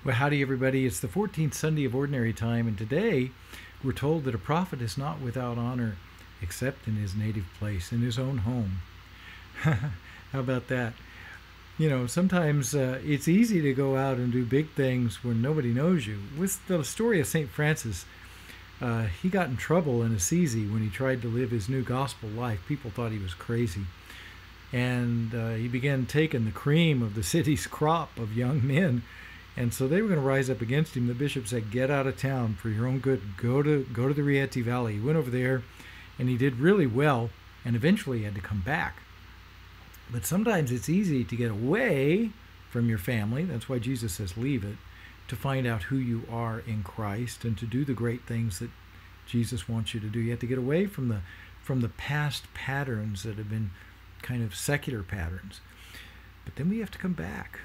Well, howdy, everybody. It's the 14th Sunday of Ordinary Time, and today we're told that a prophet is not without honor except in his native place, in his own home. How about that? You know, sometimes it's easy to go out and do big things when nobody knows you. With the story of St. Francis, he got in trouble in Assisi when he tried to live his new gospel life. People thought he was crazy. And he began taking the cream of the city's crop of young men, and so they were going to rise up against him. The bishop said, "Get out of town for your own good. Go to the Rieti Valley." He went over there, and he did really well. And eventually, he had to come back. But sometimes it's easy to get away from your family. That's why Jesus says, "Leave it," to find out who you are in Christ and to do the great things that Jesus wants you to do. You have to get away from the past patterns that have been kind of secular patterns. But then we have to come back.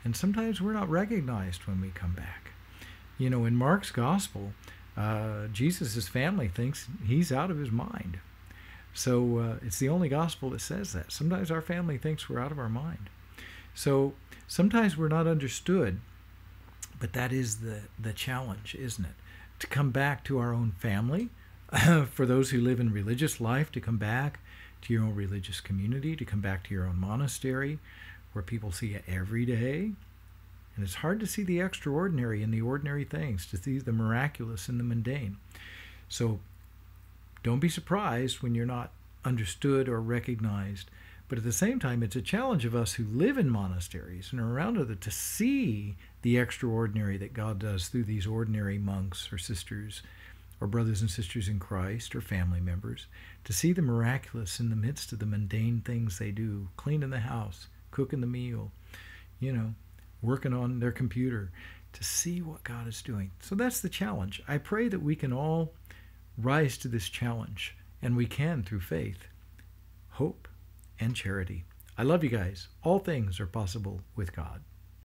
And sometimes we're not recognized when we come back. You know, in Mark's gospel, Jesus' family thinks he's out of his mind. So it's the only gospel that says that. Sometimes our family thinks we're out of our mind. So sometimes we're not understood, but that is the challenge, isn't it? To come back to our own family, for those who live in religious life, to come back to your own religious community, to come back to your own monastery, where people see you every day. And it's hard to see the extraordinary in the ordinary things, to see the miraculous in the mundane. So don't be surprised when you're not understood or recognized. But at the same time, it's a challenge of us who live in monasteries and are around other to see the extraordinary that God does through these ordinary monks or sisters or brothers and sisters in Christ or family members, to see the miraculous in the midst of the mundane things they do, cleaning the house, cooking the meal, you know, working on their computer, to see what God is doing. So that's the challenge. I pray that we can all rise to this challenge, and we can through faith, hope, and charity. I love you guys. All things are possible with God.